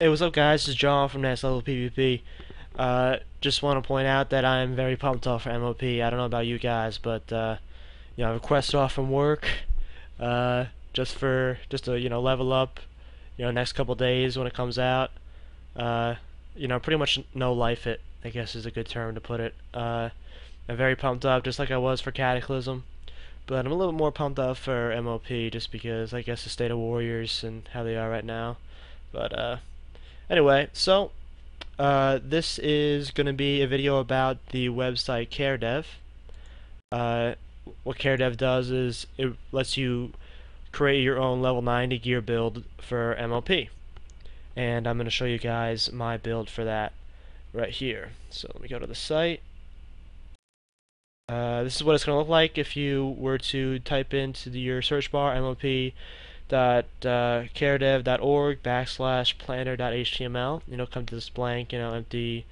Hey, what's up, guys? This is John from S12 PvP. Just want to point out that I'm very pumped off for MOP. I don't know about you guys, but I requested off from work, just to level up, next couple days when it comes out. Uh, pretty much no life it, I guess is a good term to put it. I'm very pumped up, just like I was for Cataclysm, but I'm a little bit more pumped up for MOP just because I guess the state of warriors and how they are right now. But anyway, so this is going to be a video about the website CareDev. Uh, what CareDev does is it lets you create your own level 90 gear build for MOP. And I'm going to show you guys my build for that right here. So let me go to the site. This is what it's going to look like if you were to type into your search bar mop.caredev.org/planner.html. Come to this blank, empty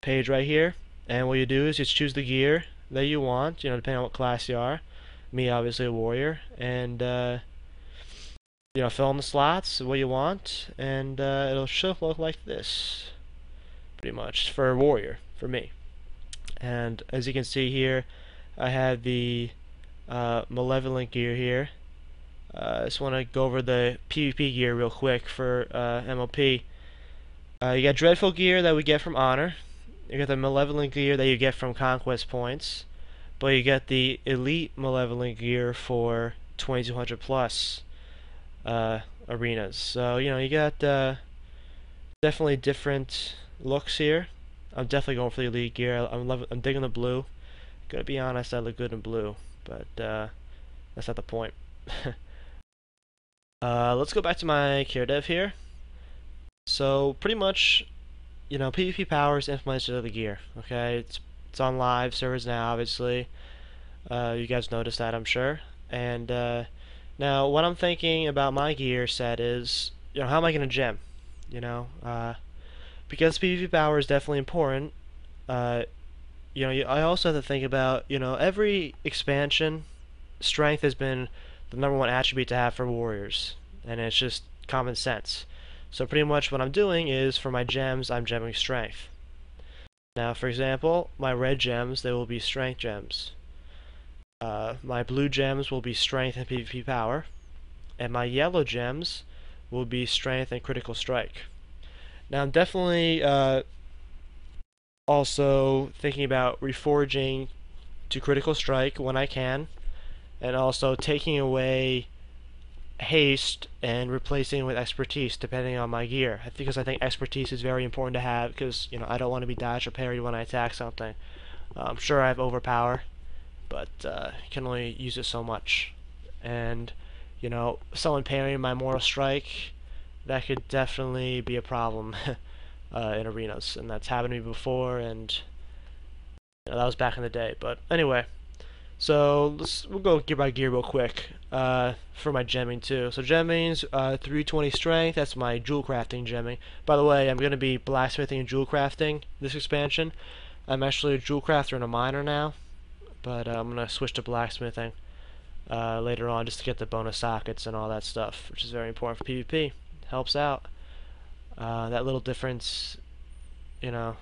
page right here. And what you do is just choose the gear that you want, depending on what class you are. Me, obviously, a warrior. And, fill in the slots, what you want, and should look like this, pretty much, for a warrior, for me. And as you can see here, I have the malevolent gear here. I just want to go over the PvP gear real quick for MOP. You got dreadful gear that we get from honor. You got the malevolent gear that you get from conquest points, but you get the elite malevolent gear for 2200 plus arenas. So you got definitely different looks here. I'm definitely going for the elite gear. I'm digging the blue. Gotta be honest, I look good in blue, but that's not the point. Let's go back to my CareDev here. So pretty much, PvP power is implemented into the gear. Okay, it's on live servers now, obviously. You guys noticed that, I'm sure. And now, what I'm thinking about my gear set is, how am I gonna gem? Because PvP power is definitely important. I also have to think about, every expansion, strength has been the #1 attribute to have for warriors, and it's just common sense. So pretty much what I'm doing is, for my gems, I'm gemming strength. Now, for example, my red gems, they will be strength gems. My blue gems will be strength and PvP power, and my yellow gems will be strength and critical strike. Now, I'm definitely also thinking about reforging to critical strike when I can, and also taking away haste and replacing it with expertise depending on my gear. Because I think expertise is very important to have, because I don't want to be dodged or parried when I attack something. I'm sure I have overpower, but I can only use it so much. And someone parrying my mortal strike, that could definitely be a problem in arenas, and that's happened to me before, and that was back in the day. But anyway, so we'll go gear by gear real quick for my gemming too. So gemming's 320 strength. That's my jewel crafting gemming. By the way, I'm going to be blacksmithing and jewel crafting this expansion. I'm actually a jewel crafter and a miner now, but I'm going to switch to blacksmithing later on just to get the bonus sockets and all that stuff, which is very important for PvP. Helps out. That little difference, that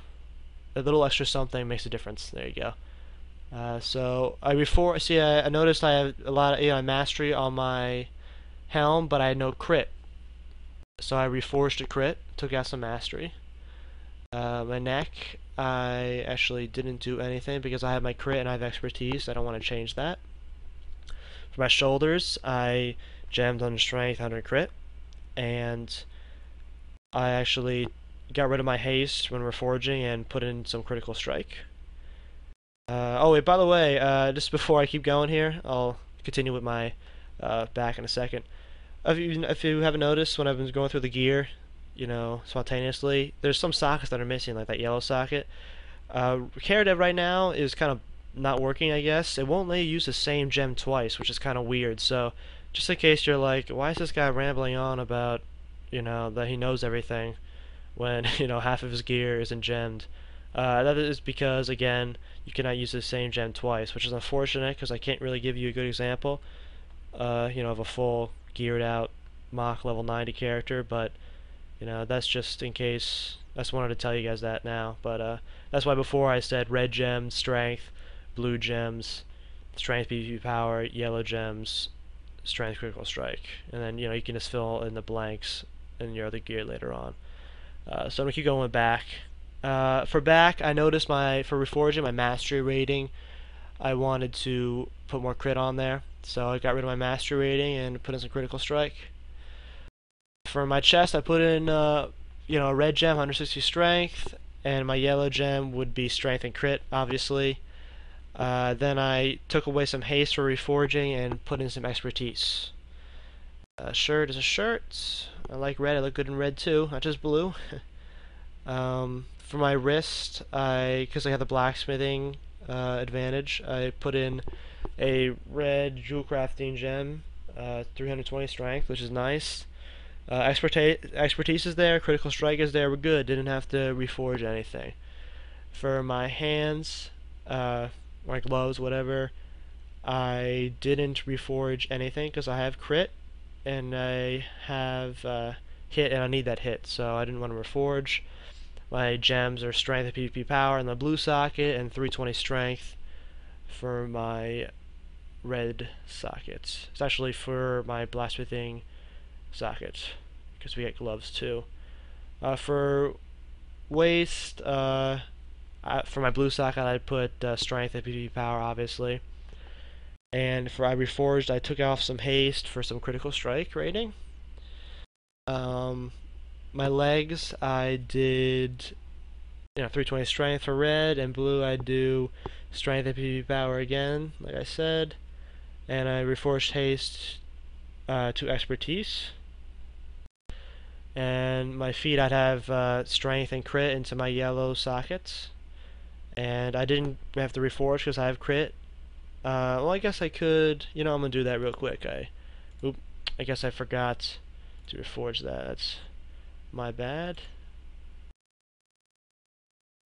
little extra something makes a difference. There you go. So I noticed I have a lot of mastery on my helm, but I had no crit. So I reforged a crit, took out some mastery. My neck, I actually didn't do anything because I have my crit and I have expertise. I don't want to change that. For my shoulders, I gemmed on strength, 100 crit, and I actually got rid of my haste when reforging and put in some critical strike. Oh wait, by the way, just before I keep going here, I'll continue with my back in a second. If you haven't noticed, when I've been going through the gear, spontaneously, there's some sockets that are missing, like that yellow socket. CareDev right now is kind of not working, I guess. It won't let you use the same gem twice, which is kind of weird. So, just in case you're like, why is this guy rambling on about, that he knows everything, when, half of his gear isn't gemmed. That is because, again, you cannot use the same gem twice, which is unfortunate because I can't really give you a good example, of a full geared out mock level 90 character, but you know, that's just in case. I just wanted to tell you guys that now, but that's why before I said red gems, strength, blue gems, strength, PvP power, yellow gems, strength, critical strike, and then you know you can just fill in the blanks in your other gear later on. So I'm gonna keep going with back. For back, I noticed for reforging my mastery rating, I wanted to put more crit on there, so I got rid of my mastery rating and put in some critical strike. For my chest, I put in you know, a red gem, 160 strength, and my yellow gem would be strength and crit, obviously. Then I took away some haste for reforging and put in some expertise. Shirt is a shirt. I like red. I look good in red too, not just blue. For my wrist, because I have the blacksmithing advantage, I put in a red jewel crafting gem, 320 strength, which is nice. Expertise is there, critical strike is there, we're good, didn't have to reforge anything. For my hands, my gloves, whatever, I didn't reforge anything because I have crit, and I have hit, and I need that hit, so I didn't want to reforge. My gems are strength and PvP power in the blue socket, and 320 strength for my red sockets. It's actually for my blacksmithing socket, because we get gloves too. For waist, for my blue socket, I put strength and PvP power, obviously. And for I reforged, I took off some haste for some critical strike rating. My legs, I did, you know, 320 strength for red, and blue I do strength and PvP power again, like I said. And I reforged haste to expertise. And my feet, I'd have strength and crit into my yellow sockets. And I didn't have to reforge because I have crit. Well, I guess I could. You know, I'm gonna do that real quick. I guess I forgot to reforge that. That's my bad.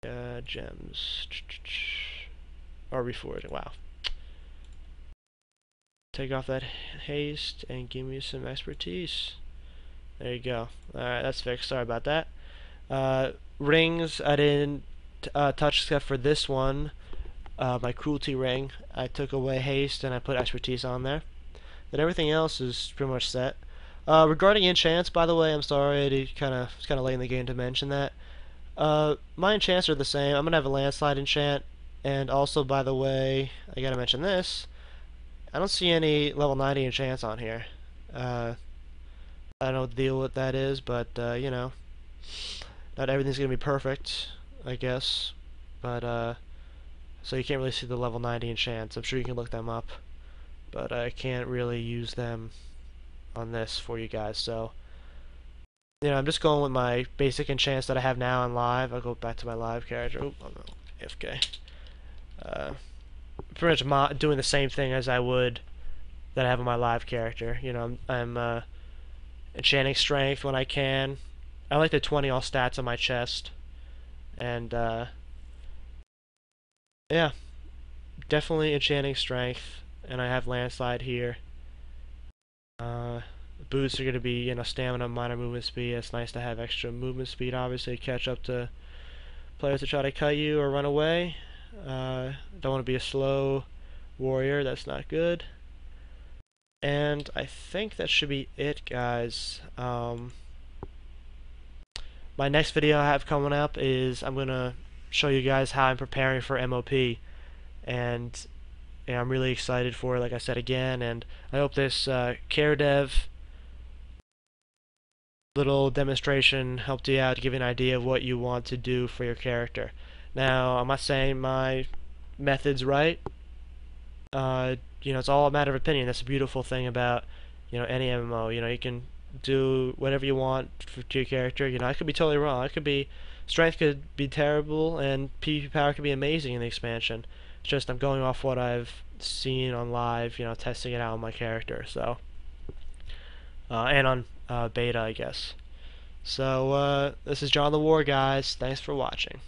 Gems or reforging. Wow. Take off that haste and give me some expertise. There you go. Alright, that's fixed. Sorry about that. Rings, I didn't touch except for this one. My cruelty ring. I took away haste and I put expertise on there. Then everything else is pretty much set. Regarding enchants, by the way, I'm sorry, it's kind of late in the game to mention that. My enchants are the same. I'm gonna have a landslide enchant, and also, by the way, I gotta mention this. I don't see any level 90 enchants on here. I don't know what the deal with that is, but you know, not everything's gonna be perfect, I guess. But so you can't really see the level 90 enchants. I'm sure you can look them up, but I can't really use them on this for you guys. So you know, I'm just going with my basic enchants that I have now on live. I'll go back to my live character. Oh, I'm AFK. Pretty much doing the same thing as I would that I have on my live character. You know, I'm enchanting strength when I can. I like the 20 all stats on my chest, and yeah, definitely enchanting strength. And I have landslide here. Boots are going to be, you know, stamina, minor movement speed. It's nice to have extra movement speed, obviously, to catch up to players that try to cut you or run away. Don't want to be a slow warrior. That's not good. And I think that should be it, guys. My next video I have coming up is I'm going to show you guys how I'm preparing for MOP. And yeah, I'm really excited for it, like I said again. And I hope this care dev little demonstration helped you out to give you an idea of what you want to do for your character. Now, I'm not saying my method's right. You know, it's all a matter of opinion. That's the beautiful thing about, you know, any MMO. You know, you can do whatever you want to your character. You know, I could be totally wrong. Strength could be terrible, and PvP power could be amazing in the expansion. It's just I'm going off what I've seen on live, you know, testing it out on my character. So, and on beta, I guess. So, this is John the War, guys. Thanks for watching.